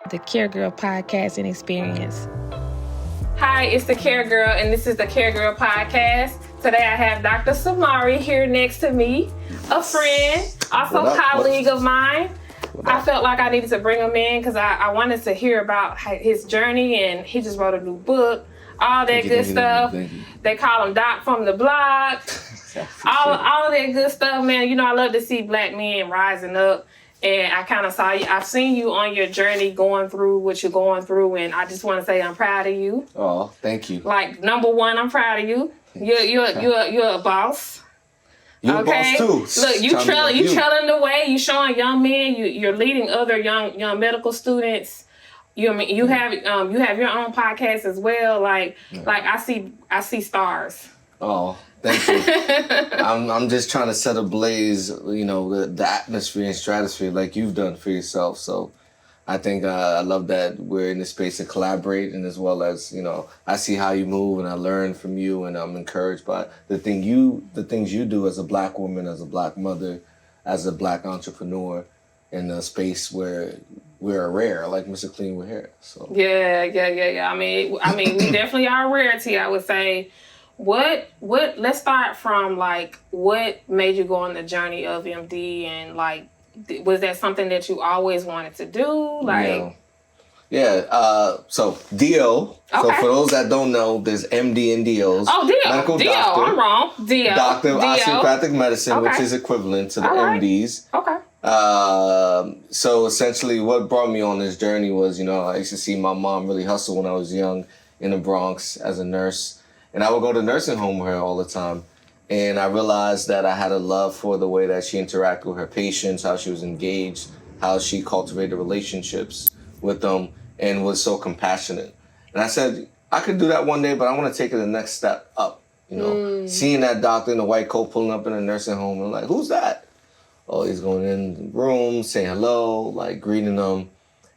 the Care Girl podcast and experience. Hi, it's the Care Girl, and this is the Care Girl podcast. Today I have Dr.Soumare here next to me, a friend, also colleague of mine. I felt like I needed to bring him in because I wanted to hear about his journey, and he just wrote a new book, all that good stuff. They call him Doc from the block. all of that good stuff, man. You know, I love to see Black men rising up. And I kind of saw you. I've seen you on your journey going through what you're going through, and I just want to say I'm proud of you. Oh, thank you. Like, number one, I'm proud of you. You're a boss. You're a boss too. Look, you trailing the way. You showing young men. You're leading other young medical students. You have your own podcast as well. Like I see stars. Oh, thank you. I'm just trying to set ablaze, the atmosphere and stratosphere like you've done for yourself. So I think I love that we're in this space to collaborate, and as well as, I see how you move and I learn from you, and I'm encouraged by the things you do as a Black woman, as a Black mother, as a Black entrepreneur in a space where we're rare, like Mr. Clean, we're here. So yeah. I mean, we definitely are a rarity, I would say. Let's start from, like, what made you go on the journey of MD, and, like, was that something that you always wanted to do? Like, so DO. Okay. So for those that don't know, there's MD and DOs. Oh, DO. Medical DO. doctor. I'm wrong. DO. Doctor of osteopathic medicine, Okay. which is equivalent to the All right. MDs. Okay. So essentially what brought me on this journey was, I used to see my mom really hustle when I was young in the Bronx as a nurse. And I would go to nursing home with her all the time. And I realized that I had a love for the way that she interacted with her patients, how she was engaged, how she cultivated relationships with them, and was so compassionate. And I said, I could do that one day, but I want to take it the next step up. Seeing that doctor in the white coat pulling up in a nursing home, and like, who's that? Oh, he's going in the room, saying hello, like greeting them,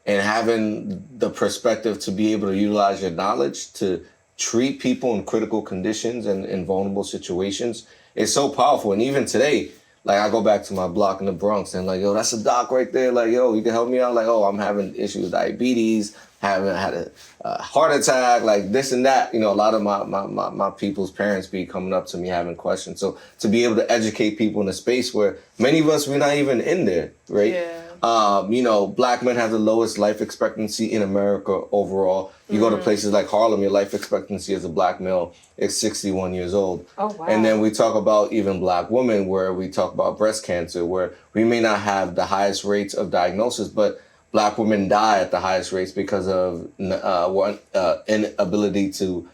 and having the perspective to be able to utilize your knowledge to treat people in critical conditions and in vulnerable situations. It's so powerful. And even today, like, I go back to my block in the Bronx and like, yo, that's a doc right there. Like, yo, you can help me out? Like, oh, I'm having issues with diabetes, haven't had a heart attack, like this and that. A lot of my people's parents be coming up to me having questions. So to be able to educate people in a space where many of us, we're not even in there, right? Yeah. Black men have the lowest life expectancy in America overall. You go to places like Harlem, your life expectancy as a Black male is 61 years old. Oh, wow. And then we talk about even Black women, where we talk about breast cancer, where we may not have the highest rates of diagnosis, but Black women die at the highest rates because of inability to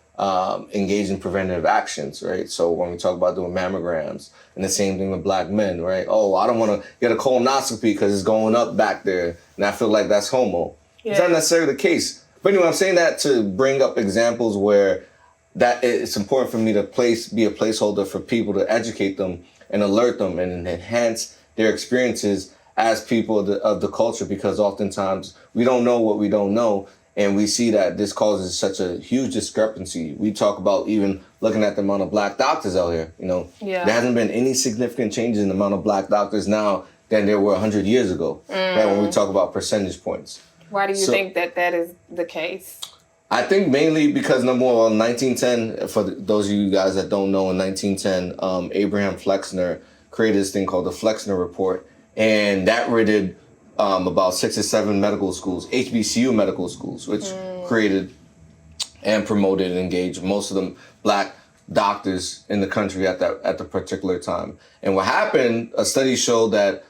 engage in preventative actions, right? So when we talk about doing mammograms, and the same thing with Black men, right? Oh, I don't want to get a colonoscopy because it's going up back there, and I feel like that's homo. Yeah. It's not necessarily the case. But anyway, I'm saying that to bring up examples where that it's important for me to be a placeholder for people, to educate them and alert them and enhance their experiences as people of the culture, because oftentimes we don't know what we don't know. And we see that this causes such a huge discrepancy. We talk about even looking at the amount of Black doctors out here. There hasn't been any significant changes in the amount of Black doctors now than there were 100 years ago, right, when we talk about percentage points. Why do you think that is the case? I think mainly because, number one, 1910, for those of you guys that don't know, in 1910, Abraham Flexner created this thing called the Flexner Report, and that rated about 6 or 7 medical schools, HBCU medical schools, which created and promoted and engaged most of them Black doctors in the country at the particular time. And what happened, a study showed that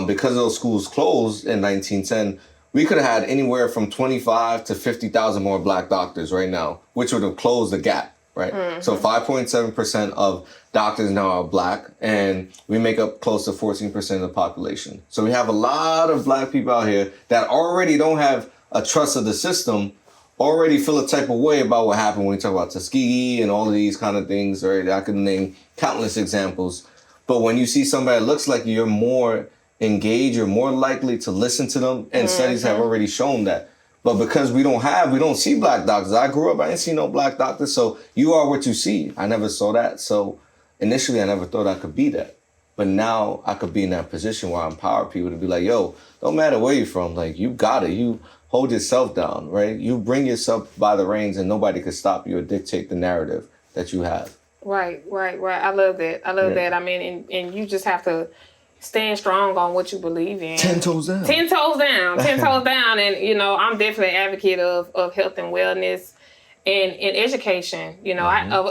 because those schools closed in 1910, we could have had anywhere from 25 to 50,000 more Black doctors right now, which would have closed the gap, right? Mm-hmm. So 5.7% of doctors now are Black, and we make up close to 14% of the population. So we have a lot of Black people out here that already don't have a trust of the system, already feel a type of way about what happened when we talk about Tuskegee and all of these kind of things, right? I could name countless examples. But when you see somebody that looks like you're more engaged, you're more likely to listen to them, and studies have already shown that. But because we don't see Black doctors. I grew up, I didn't see no Black doctors, so you are what you see. I never saw that. So initially, I never thought I could be that. But now I could be in that position where I empower people to be like, yo, don't matter where you're from, like, you got it. You hold yourself down, right? You bring yourself by the reins and nobody can stop you or dictate the narrative that you have. Right. I love that. I mean, and you just have to stand strong on what you believe in. 10 toes down. 10 toes down. 10 toes down. And, you know, I'm definitely an advocate of health and wellness and education. You know,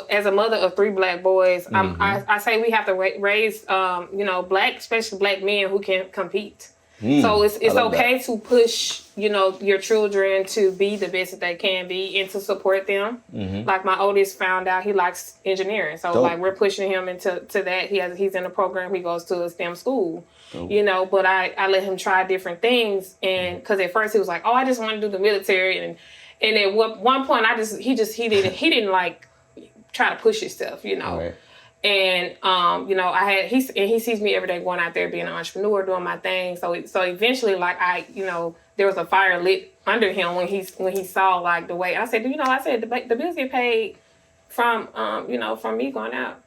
as a mother of 3 Black boys, I say we have to raise, you know, especially Black men who can compete. So it's okay to push, you know, your children to be the best that they can be and to support them. Like my oldest found out he likes engineering. So like we're pushing him into that. He's in a program, he goes to a STEM school, you know, but I let him try different things. And because at first he was like, oh, I just want to do the military. And at one point he didn't like try to push himself, you know. Right. And, you know, he sees me every day going out there being an entrepreneur, doing my thing. So eventually, like, you know, there was a fire lit under him when he saw, like, the way. I said, you know, the bills get paid from, you know, from me going out.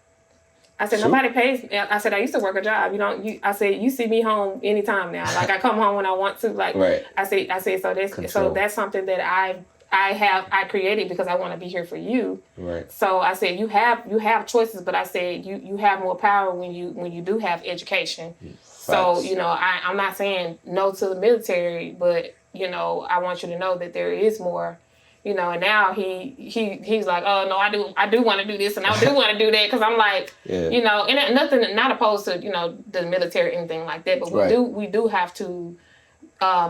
I said, nobody pays. I said, I used to work a job. I said, you see me home anytime now. Like, I come home when I want to. Like, right. I said, so that's something that I created because I want to be here for you. Right. So I said you have choices, but I said you have more power when you do have education. Facts. So, you know, I'm not saying no to the military, but, you know, I want you to know that there is more, you know. And now he's like, oh no, I do want to do this and I do want to do that, because I'm like, you know, and nothing, not opposed to, you know, the military or anything like that, but we do have to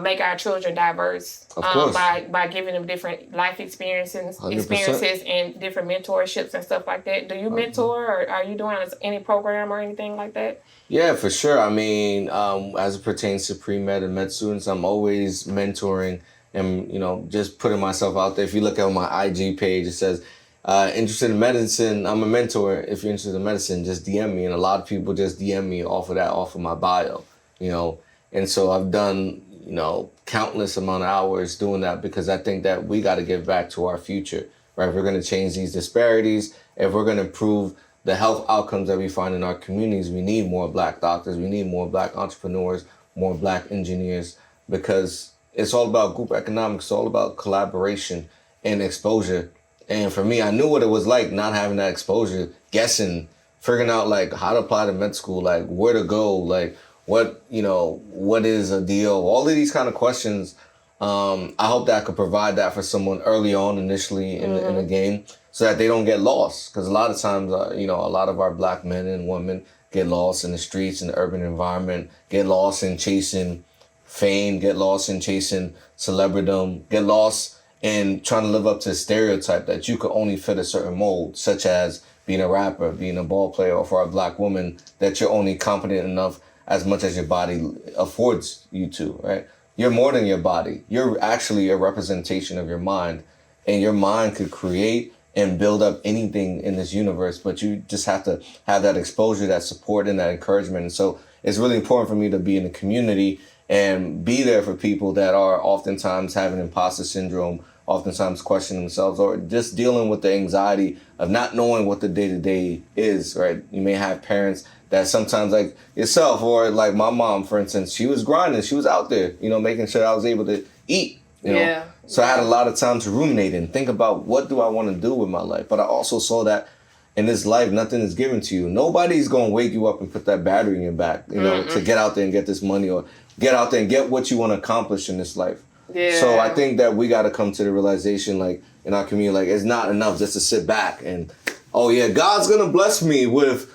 make our children diverse by giving them different life experiences and different mentorships and stuff like that. Do you mentor, or are you doing any program or anything like that? Yeah, for sure. I mean, as it pertains to pre-med and med students, I'm always mentoring and, you know, just putting myself out there. If you look at my IG page, it says, interested in medicine, I'm a mentor. If you're interested in medicine, just DM me. And a lot of people just DM me off of my bio, you know. And so I've done, you know, countless amount of hours doing that, because I think that we got to give back to our future, right? If we're going to change these disparities, if we're going to improve the health outcomes that we find in our communities, we need more Black doctors, we need more Black entrepreneurs, more Black engineers, because it's all about group economics, it's all about collaboration and exposure. And for me, I knew what it was like not having that exposure, guessing, figuring out like how to apply to med school, like where to go, like what is a deal? All of these kind of questions. I hope that I could provide that for someone early on, initially in the game, so that they don't get lost. Because a lot of times, you know, a lot of our Black men and women get lost in the streets, in the urban environment, get lost in chasing fame, get lost in chasing celebritydom, get lost in trying to live up to a stereotype that you could only fit a certain mold, such as being a rapper, being a ball player, or for a Black woman, that you're only competent enough as much as your body affords you to, right? You're more than your body. You're actually a representation of your mind, and your mind could create and build up anything in this universe, but you just have to have that exposure, that support, and that encouragement. And so it's really important for me to be in the community and be there for people that are oftentimes having imposter syndrome, oftentimes questioning themselves, or just dealing with the anxiety of not knowing what the day-to-day is, right? You may have parents that sometimes, like yourself, or like my mom, for instance, she was grinding, she was out there, you know, making sure I was able to eat, you know? So I had a lot of time to ruminate and think about, what do I want to do with my life? But I also saw that in this life, nothing is given to you. Nobody's going to wake you up and put that battery in your back, you know, to get out there and get this money, or get out there and get what you want to accomplish in this life. Yeah. So I think that we got to come to the realization, like, in our community, like, it's not enough just to sit back and, oh yeah, God's going to bless me with,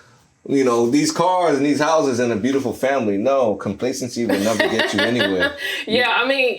you know, these cars and these houses and a beautiful family. No, complacency will never get you anywhere. Yeah, I mean,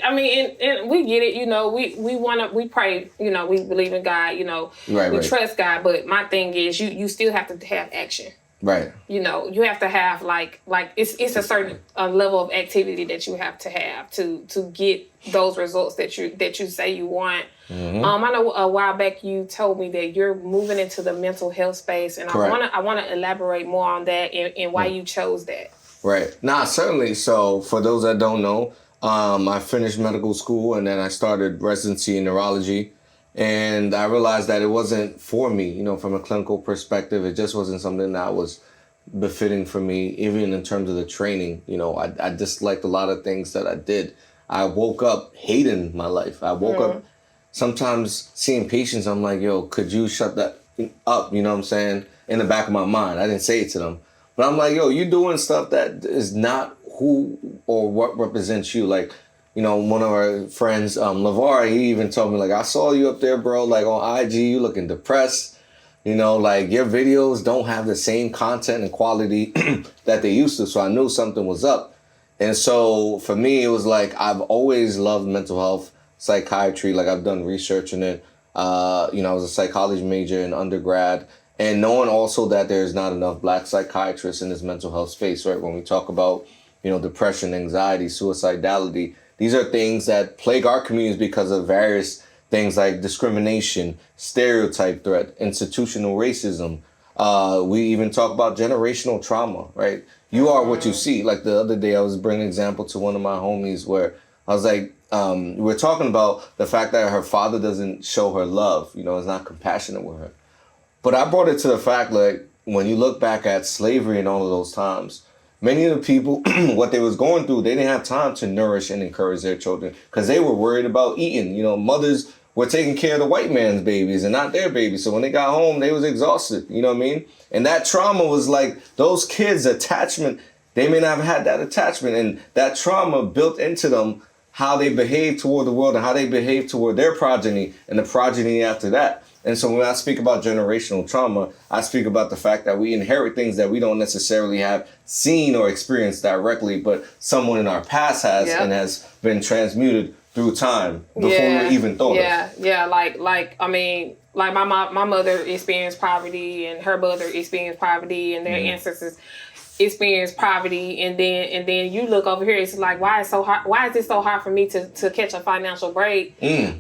and we get it. You know, we pray. You know, we believe in God. You know, we trust God. But my thing is, you still have to have action. Right. You know, you have to have like it's a certain level of activity that you have to get those results that you say you want. Mm-hmm. I know a while back you told me that you're moving into the mental health space, and I wanna elaborate more on that and why you chose that. Right. Nah, certainly. So for those that don't know, I finished medical school and then I started residency in neurology. And I realized that it wasn't for me, you know, from a clinical perspective. It just wasn't something that was befitting for me, even in terms of the training. You know, I disliked a lot of things that I did. I woke up hating my life. I woke up sometimes seeing patients. I'm like, yo, could you shut that up? You know what I'm saying? In the back of my mind, I didn't say it to them, but I'm like, yo, you doing stuff that is not who or what represents you. Like, you know, one of our friends, LeVar, he even told me, like, I saw you up there, bro, like on IG, you looking depressed. You know, like your videos don't have the same content and quality that they used to. So I knew something was up. And so for me, it was like, I've always loved mental health, psychiatry. Like I've done research in it. You know, I was a psychology major in undergrad. And knowing also that there's not enough Black psychiatrists in this mental health space, right? When we talk about, you know, depression, anxiety, suicidality, these are things that plague our communities because of various things like discrimination, stereotype threat, institutional racism. We even talk about generational trauma, right? You are what you see. Like the other day, I was bringing an example to one of my homies where I was like, we're talking about the fact that her father doesn't show her love, you know, is not compassionate with her. But I brought it to the fact, like, when you look back at slavery and all of those times, many of the people, what they was going through, they didn't have time to nourish and encourage their children because they were worried about eating. You know, mothers were taking care of the white man's babies and not their babies. So when they got home, they was exhausted. You know what I mean? And that trauma was like those kids' attachment. They may not have had that attachment, and that trauma built into them how they behave toward the world and how they behave toward their progeny and the progeny after that. And so when I speak about generational trauma, I speak about the fact that we inherit things that we don't necessarily have seen or experienced directly, but someone in our past has and has been transmuted through time before we even thought of. Yeah. Like I mean, like my mother experienced poverty, and her mother experienced poverty, and their ancestors experienced poverty, and then you look over here, it's like, why is it so hard for me to catch a financial break? And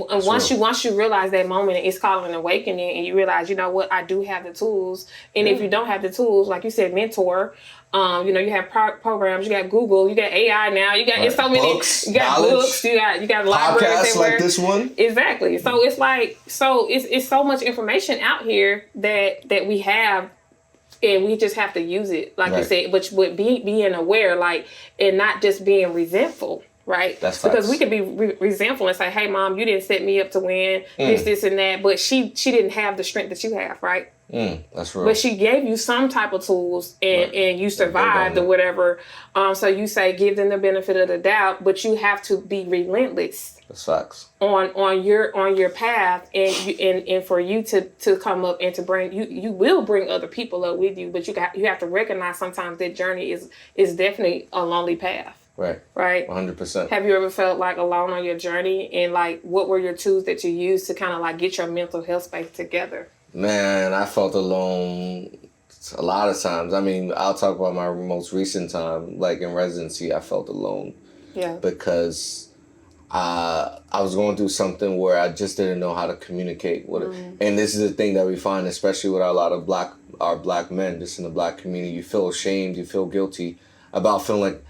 once you realize that moment, it's called an awakening, and you realize, you know what, I do have the tools. And if you don't have the tools, like you said, mentor, you know, you have programs, you got Google, you got AI now, you got it's so many books, you got knowledge, books, you got libraries podcasts everywhere. like this one. Exactly. So it's like, it's so much information out here that we have, and we just have to use it, like you said, but being aware, like, and not just being resentful, right? That's because facts. we could be resentful and say, hey, mom, you didn't set me up to win this, and that, but she didn't have the strength that you have, right? That's real. But she gave you some type of tools, and you survived or whatever. So you say give them the benefit of the doubt, but you have to be relentless. That's facts. On your path, and for you to come up and to bring you will bring other people up with you, but you have to recognize sometimes that journey is definitely a lonely path. Right. 100%. Have you ever felt like alone on your journey, and like what were your tools that you used to kind of like get your mental health space together? Man, I felt alone a lot of times. I mean, I'll talk about my most recent time, like in residency, I felt alone. Yeah. Because I was going through something where I just didn't know how to communicate with it. And this is the thing that we find, especially with a lot of black men, just in the black community. You feel ashamed, you feel guilty about feeling like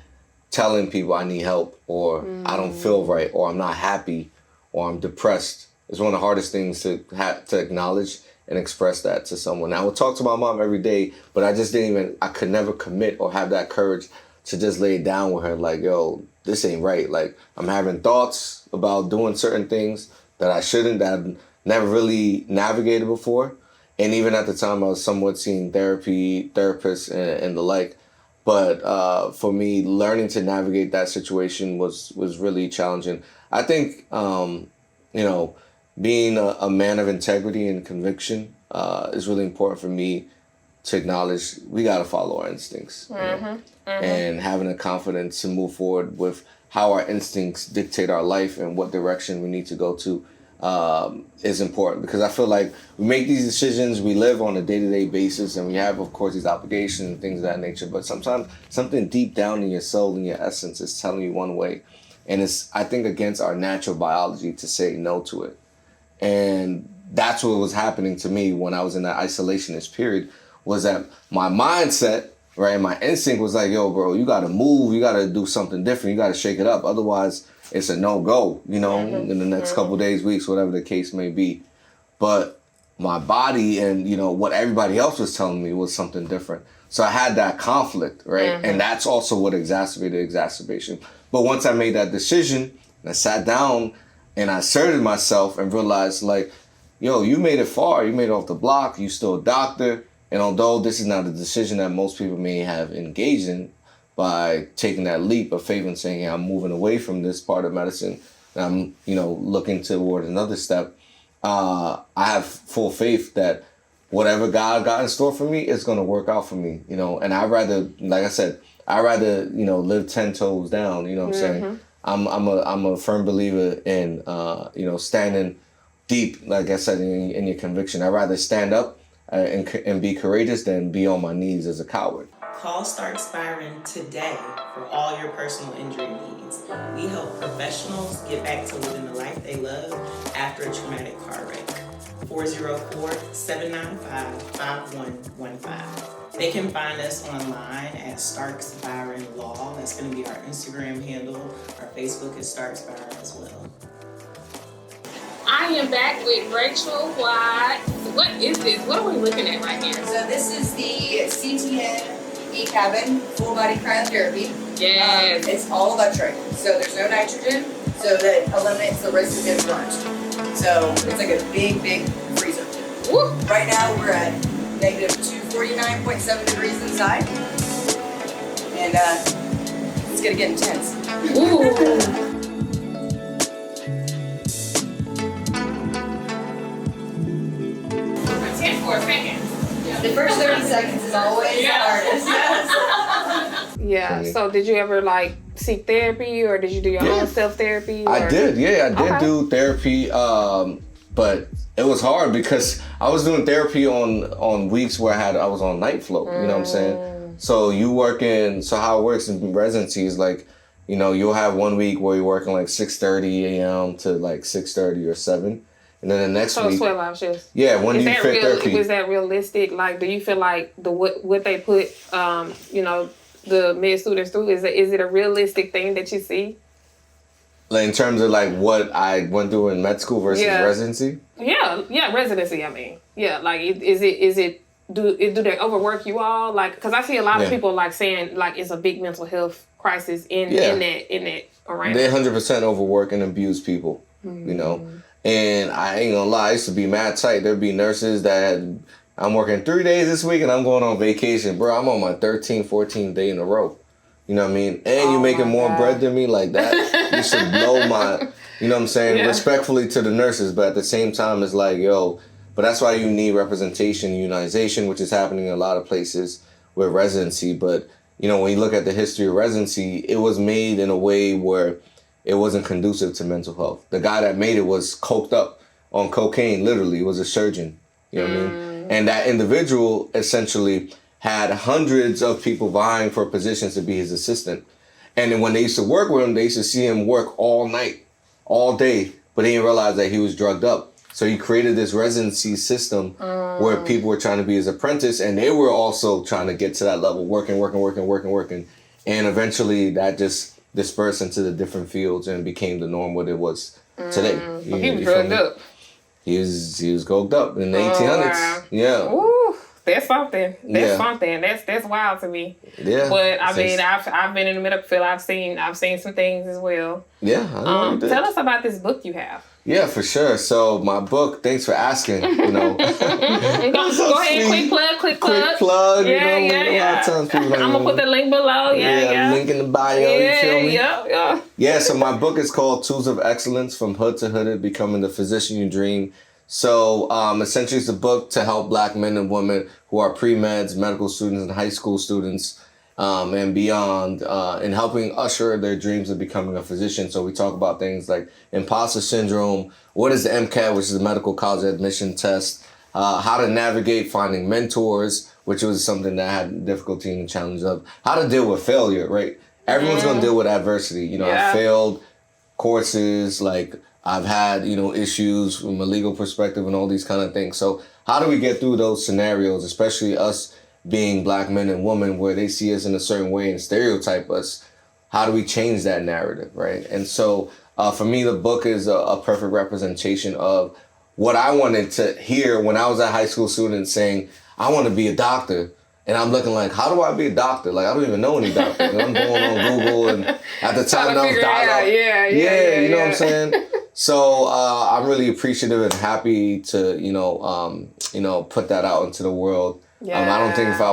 telling people I need help, or I don't feel right, or I'm not happy, or I'm depressed. It's one of the hardest things to acknowledge and express that to someone. I would talk to my mom every day, but I could never commit or have that courage to just lay it down with her, like, yo, this ain't right. Like, I'm having thoughts about doing certain things that I shouldn't, that I've never really navigated before. And even at the time, I was somewhat seeing therapists and the like. But for me, learning to navigate that situation was really challenging. I think, you know, being a man of integrity and conviction is really important for me to acknowledge. We got to follow our instincts. And having the confidence to move forward with how our instincts dictate our life and what direction we need to go to is important, because I feel like we make these decisions, we live on a day-to-day basis, and we have, of course, these obligations and things of that nature, but sometimes something deep down in your soul, in your essence, is telling you one way. And it's, I think, against our natural biology to say no to it. And that's what was happening to me when I was in that isolationist period, was that my mindset, right, my instinct was like, yo, bro, you got to move, you got to do something different, you got to shake it up. Otherwise, it's a no-go, you know, in the next couple days, weeks, whatever the case may be. But my body and, you know, what everybody else was telling me was something different. So I had that conflict, right? And that's also what exacerbated exacerbation. But once I made that decision, I sat down and I asserted myself and realized, like, yo, you made it far. You made it off the block. You still a doctor. And although this is not a decision that most people may have engaged in, by taking that leap of faith and saying, hey, I'm moving away from this part of medicine, and I'm, looking toward another step, I have full faith that whatever God got in store for me is going to work out for me, and I'd rather, like I said, live 10 toes down, what I'm saying? I'm a firm believer in, standing deep, like I said, in your conviction. I'd rather stand up and be courageous than be on my knees as a coward. Call Start Byron today for all your personal injury needs. We help professionals get back to living the life they love after a traumatic car wreck. 404-795-5115. They can find us online at Starks Byron Law. That's going to be our Instagram handle. Our Facebook is Starks Byron as well. I am back with Rachel White. What is this? What are we looking at right here? So this is the CTN E-Cabin full body cryotherapy. Yes. It's all electric, so there's no nitrogen, so that eliminates the risk of getting burnt. So it's like a big, big freezer. Woo. Right now we're at negative 249.7 degrees inside, and it's gonna get intense. Ooh. 10 for a second. The first 30 seconds is always the hardest. Yeah. So did you ever seek therapy, or did you do your own self-therapy? I did. Yeah, I did do therapy. But it was hard because I was doing therapy on weeks where I was on night float. You know what I'm saying? So how it works in residency is you'll have 1 week where you're working 6:30 a.m. to 6:30 or 7. And then the next week, 12-hour shifts. Yeah, when do you fit therapy? Was that realistic? Do you feel like what they put, the med students through, is it a realistic thing that you see? In terms of what I went through in med school versus residency? Yeah, residency. I mean, do they overwork you all? Because I see a lot of people saying it's a big mental health crisis in that arena. They 100% overwork and abuse people, And I ain't gonna lie, I used to be mad tight. There'd be nurses that I'm working 3 days this week and I'm going on vacation. Bro, I'm on my 13th, 14th day in a row. You know what I mean? And you're making more bread than me like that. You should know you know what I'm saying? Yeah. Respectfully to the nurses, but at the same time, it's but that's why you need representation, unionization, which is happening in a lot of places with residency. But, when you look at the history of residency, it was made in a way where it wasn't conducive to mental health. The guy that made it was coked up on cocaine, literally. He was a surgeon. You know what I mean? And that individual essentially had hundreds of people vying for positions to be his assistant. And then when they used to work with him, they used to see him work all night, all day, but they didn't realize that he was drugged up. So he created this residency system where people were trying to be his apprentice, and they were also trying to get to that level, working. And eventually that just dispersed into the different fields and became the norm what it was today. He was drugged up. He was coked up in the 1800s. Wow. Yeah. Ooh, that's something. Something. That's wild to me. Yeah. But I mean, I've been in the medical field. I've seen some things as well. Yeah. Tell us about this book you have. Yeah, for sure. So my book, thanks for asking, Go ahead, quick plug. Quick plug, Yeah. A lot of times people I'm going to put the link below. Yeah. Link in the bio, you feel me? Yeah. Yeah, so my book is called Tools of Excellence, From Hood to Hooded, Becoming the Physician You Dream. So essentially it's a book to help Black men and women who are pre-meds, medical students, and high school students and beyond in helping usher their dreams of becoming a physician. So we talk about things like imposter syndrome, what is the MCAT, which is the medical college admission test, how to navigate finding mentors, which was something that I had difficulty and challenge of, how to deal with failure, right? Everyone's going to deal with adversity. I failed courses, I've had, issues from a legal perspective and all these kind of things. So how do we get through those scenarios, especially us being Black men and women, where they see us in a certain way and stereotype us? How do we change that narrative, right? And so for me, the book is a perfect representation of what I wanted to hear when I was a high school student saying, I want to be a doctor. And I'm looking like, how do I be a doctor? Like, I don't even know any doctors. And I'm going on Google, and at the time, I was dial-up. Yeah, you know what I'm saying? So I'm really appreciative and happy to, put that out into the world. I don't think if I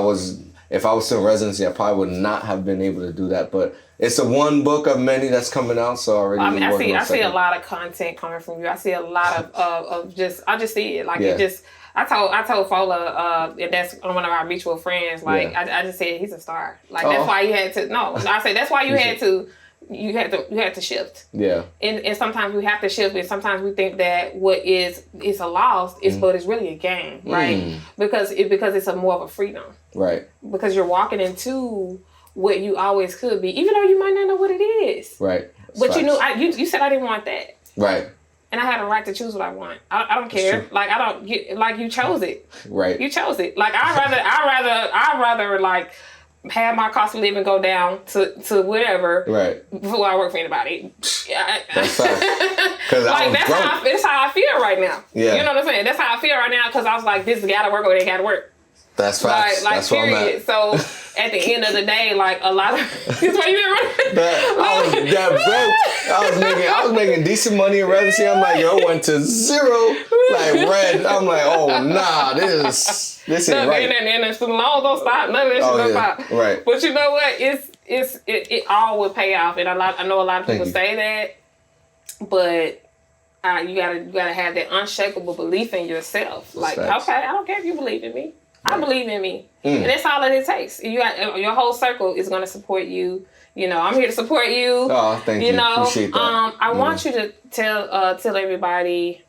was still in residency, I probably would not have been able to do that. But it's a one book of many that's coming out. So already, I see a lot of content coming from you. I see a lot of just, I just see it. Like, it just, I told Fola, and that's one of our mutual friends, like, I just said he's a star. Like, that's why you had to, that's why you had to shift. Yeah. And sometimes we have to shift, and sometimes we think that what is a loss but it's really a gain, right? Because it's a more of a freedom. Right. Because you're walking into what you always could be, even though you might not know what it is. Right. But you said I didn't want that. Right. And I had a right to choose what I want. I don't care. Like, you chose it. Right. You chose it. Like, I'd rather like have my cost of living go down to whatever. Right. Before I work for anybody. That's facts. Like, that's how I feel right now. Yeah. You know what I'm saying? That's how I feel right now, because I was like, this gotta work or they gotta work. That's facts. Like, that's period. So at the end of the day, like, a lot of that's why you been running. I was making decent money in residency. I'm like, yo, went to zero, like red. I'm like, oh nah, this ain't right. And the laws don't stop. None of that shit don't stop. Right. But you know what? It all will pay off, and I know a lot of people say that, but you gotta have that unshakable belief in yourself. Like, okay, I don't care if you believe in me. I believe in me. And that's all that it takes. Your whole circle is going to support you. You know, I'm here to support you. Oh, thank you. You know, appreciate that. I want you to tell everybody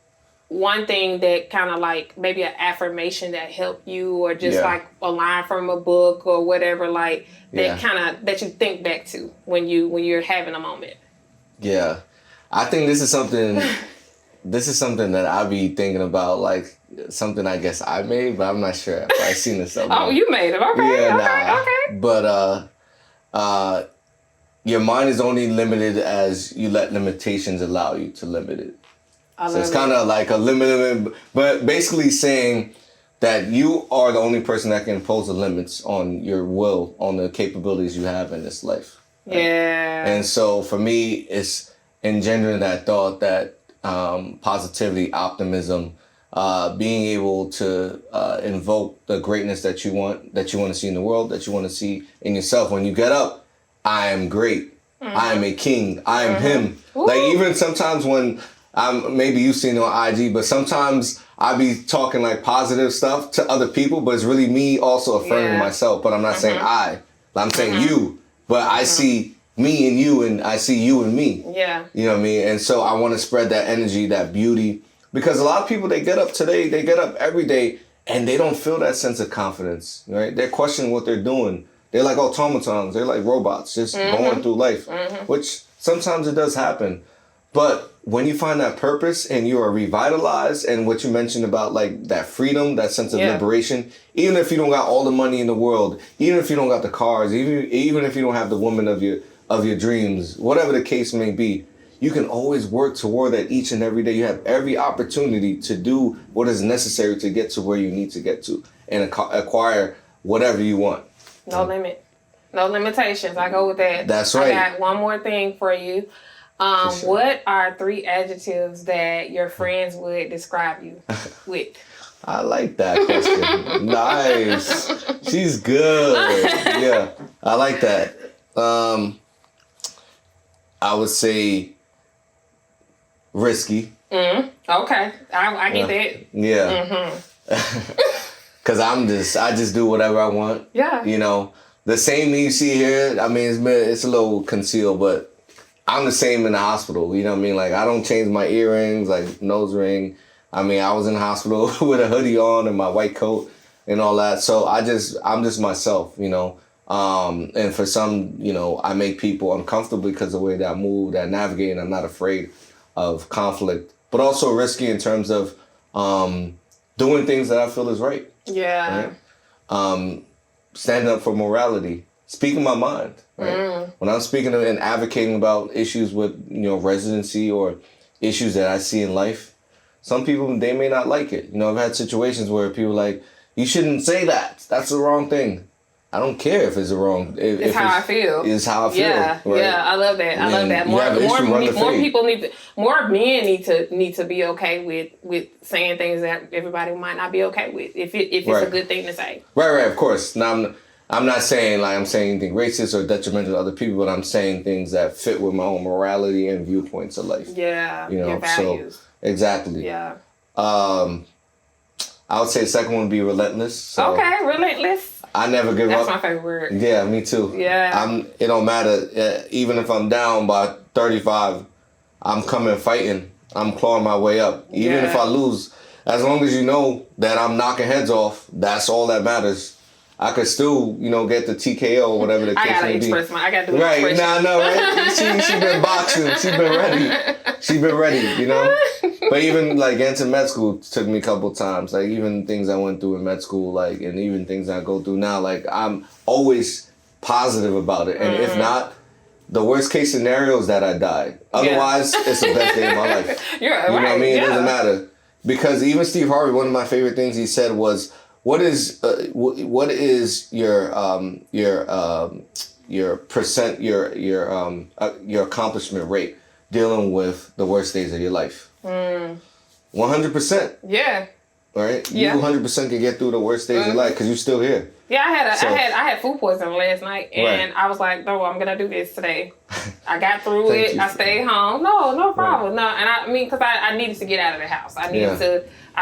one thing that kind of like maybe an affirmation that helped you, or just like a line from a book or whatever, like that kind of that you think back to when you're having a moment. Yeah, I think this is something. This is something that I be thinking about, like something I guess I made, but I'm not sure if I've seen this somewhere. Oh, you made it. Okay. Yeah, okay. But your mind is only limited as you let limitations allow you to limit it. So it's kind of like a limit, but basically saying that you are the only person that can impose the limits on your will, on the capabilities you have in this life. Right? Yeah. And so for me, it's engendering that thought that positivity, optimism, being able to invoke the greatness that you want to see in the world, that you want to see in yourself. When you get up, I am great. I am a king. I am him. Ooh. Like, even sometimes when maybe you've seen it on IG, but sometimes I be talking like positive stuff to other people, but it's really me also affirming myself. But I'm not saying I'm saying you, but I see me and you, and I see you and me. Yeah. You know what I mean? And so I want to spread that energy, that beauty, because a lot of people, they get up every day, and they don't feel that sense of confidence, right? They're questioning what they're doing. They're like automatons. They're like robots, just going through life, which sometimes it does happen. But when you find that purpose and you are revitalized, and what you mentioned about like that freedom, that sense of liberation, even if you don't got all the money in the world, even if you don't got the cars, even if you don't have the woman of your dreams, whatever the case may be, you can always work toward that each and every day. You have every opportunity to do what is necessary to get to where you need to get to and acquire whatever you want. No limit. No limitations. I go with that. That's right. I got one more thing for you. Sure. What are 3 adjectives that your friends would describe you with? I like that question. Nice. She's good. Yeah, I like that. I would say risky. Okay, I get that. Yeah. Cause I just do whatever I want. Yeah. You know, the same me you see here. I mean, it's a little concealed, but I'm the same in the hospital. You know what I mean? Like, I don't change my earrings, like nose ring. I mean, I was in the hospital with a hoodie on and my white coat and all that. So I'm just myself, you know. And for some, you know, I make people uncomfortable because of the way that I move, that I navigate, and I'm not afraid of conflict, but also risky in terms of doing things that I feel is right. Yeah. Right? Standing up for morality, speaking my mind. Right? When I'm speaking and advocating about issues with, you know, residency or issues that I see in life, some people, they may not like it. You know, I've had situations where people are like, you shouldn't say that. That's the wrong thing. I don't care if it's wrong. If how I feel. It's how I feel. Yeah, right? yeah, I love that. I love that. More people more men need to be okay with saying things that everybody might not be okay with. If it's a good thing to say. Right. Of course. Now I'm not saying like I'm saying anything racist or detrimental to other people, but I'm saying things that fit with my own morality and viewpoints of life. Yeah. You know, your values. So exactly. Yeah. I would say the second one would be relentless. So okay, relentless. I never give up. That's my favorite word. Yeah, me too. Yeah. It don't matter. Even if I'm down by 35, I'm coming fighting. I'm clawing my way up. Even if I lose, as long as you know that I'm knocking heads off, that's all that matters. I could still, get the TKO or whatever the case may be. I gotta do right. expression. Right? She been boxing. She been ready, But even like getting to med school took me a couple times. Like even things I went through in med school, like, and even things I go through now, like I'm always positive about it. And if not, the worst case scenario is that I die. Otherwise, it's the best day of my life. You're right. You know what I mean? It doesn't matter. Because even Steve Harvey, one of my favorite things he said was, what is your accomplishment rate dealing with the worst days of your life? 100%. Yeah. Right? Yeah. You 100% can get through the worst days of your life because you're still here. Yeah, I had food poisoning last night, and I was like, no, I'm gonna do this today. I got through it. I stayed home. No problem. No, and I mean, because I needed to get out of the house. I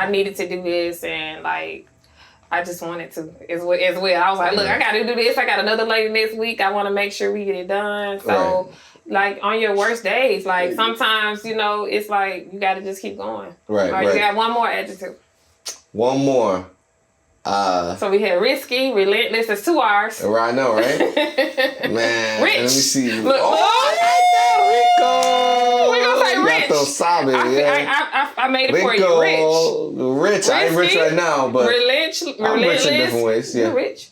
needed to do this, and like, I just wanted to as well. I was like, look, I got to do this. I got another lady next week. I want to make sure we get it done. So, like, on your worst days, like, sometimes, it's like, you got to just keep going. Right. You got one more adjective. One more. So we had risky, relentless. It's 2 hours. I know, right? Man. Rich. Let me see. Look, Rico. We're going to say rich. I made it for you. Rich. I ain't rich right now, but relentless. I'm rich in different ways. Yeah. You're rich.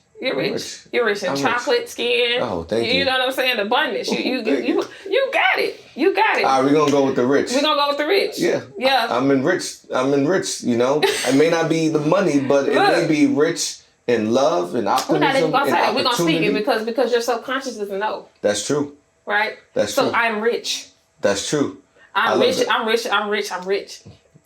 You're rich in chocolate, skin. Oh, thank you. You know what I'm saying? Abundance. You got it. You got it. All right, we're going to go with the rich. We're going to go with the rich. Yeah. Yeah. I'm in rich, It may not be the money, but it may be rich in love and optimism. We're not even going to say that. We're going to speak it because your subconscious doesn't know. That's true. Right? That's true. So I'm rich. That's true. I'm rich.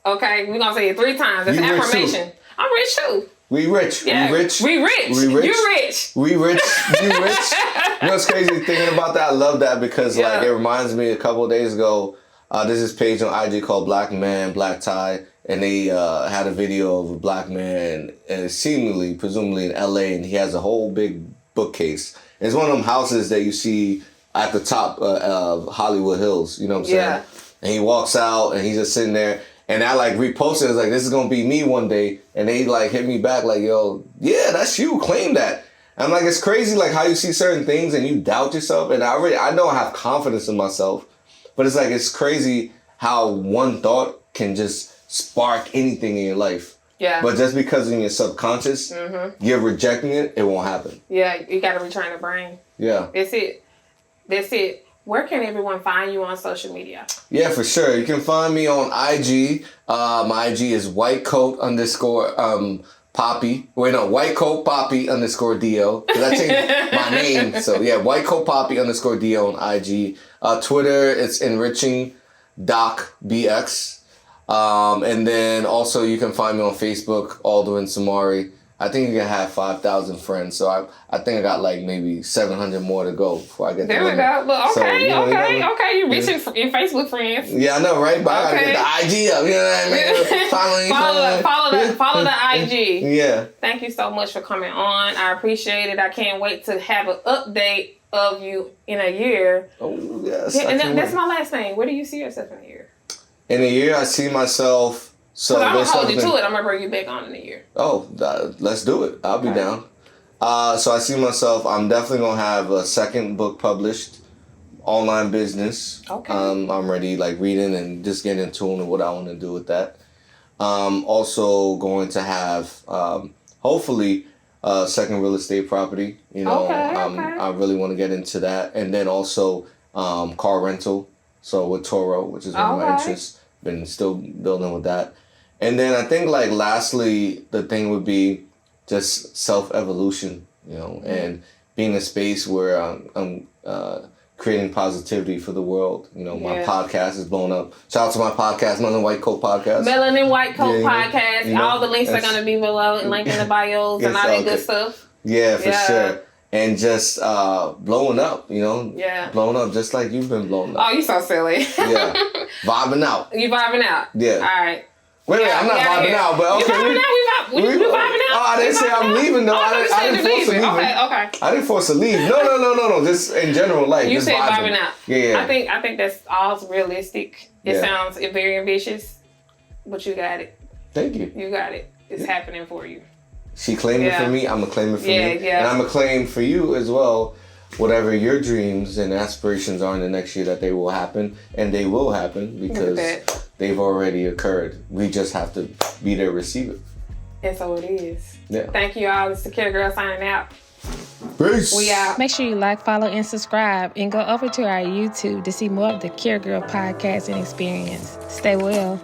Okay? We're going to say it 3 times. That's an affirmation. I'm rich too. We rich. Yeah. We rich. We rich. We rich. You rich. We rich. You rich. What's crazy thinking about that? I love that because like it reminds me a couple of days ago. There's this page on IG called Black Man, Black Tie, and they had a video of a black man, and presumably in LA, and he has a whole big bookcase. It's one of them houses that you see at the top of Hollywood Hills. You know what I'm saying? Yeah. And he walks out, and he's just sitting there. And I like reposted, it's like, this is going to be me one day. And they like hit me back like, yo, yeah, that's you. Claim that. And I'm like, it's crazy like how you see certain things and you doubt yourself. And I know I have confidence in myself. But it's like, it's crazy how one thought can just spark anything in your life. Yeah. But just because in your subconscious, you're rejecting it, it won't happen. Yeah, you got to retrain the brain. Yeah. That's it. Where can everyone find you on social media? Yeah, for sure. You can find me on IG. My IG is whitecoat_poppy. Whitecoat poppy _ DL. Because I changed my name. So yeah, whitecoat poppy _ DL on IG. Twitter, it's enriching docbx. And then also you can find me on Facebook, Dr.Soumare. I think you can have 5,000 friends, so I think I got like maybe 700 more to go before I get there. There we go. Look, okay, so, okay. You're reaching in Facebook friends. Yeah, I know, right? But I gotta get the IG up. You know what I mean? Follow the IG. Yeah. Thank you so much for coming on. I appreciate it. I can't wait to have an update of you in a year. Oh yes. Yeah, and that's my last thing. Where do you see yourself in a year? In a year, I see myself. So I'm gonna hold you to it. I'm gonna bring you back on in a year. Oh, let's do it. I'll be down. So I see myself. I'm definitely gonna have a second book published, online business. Okay. I'm ready, like reading and just getting in tune with what I want to do with that. Also going to have hopefully a second real estate property. I really want to get into that, and then also car rental. So with Toro, which is one of my interests. Been still building with that. And then I think like lastly, the thing would be just self-evolution. you know, and being in a space where I'm creating positivity for the world. You know, my podcast is blowing up. Shout out to my podcast, Melanin White Coat Podcast. Melanin White Coat Podcast. You know, all the links are going to be below and linked in the bios and all that good stuff. Yeah, for sure. And just blowing up, you know? Yeah. Blowing up just like you've been blowing up. Oh, you so silly. Yeah. Vibing out. You vibing out? Yeah. All right. Wait, I'm not vibing out, but okay. You vibing out? We vibing out? Oh, I didn't say I'm leaving, though. I didn't force to leave. Okay. I didn't force to leave. No. Just in general, like, you just said vibing out. Yeah. I think that's all realistic. It sounds very ambitious, but you got it. Thank you. You got it. It's happening for you. She claimed it for me. I'm going to claim it for me. Yeah. And I'm going to claim for you as well, whatever your dreams and aspirations are in the next year, that they will happen. And they will happen because they've already occurred. We just have to be there to receive it. And so it is. Yeah. Thank you all. It's the Care Girl signing out. Peace. We out. Make sure you like, follow, and subscribe, and go over to our YouTube to see more of the Care Girl podcast and experience. Stay well.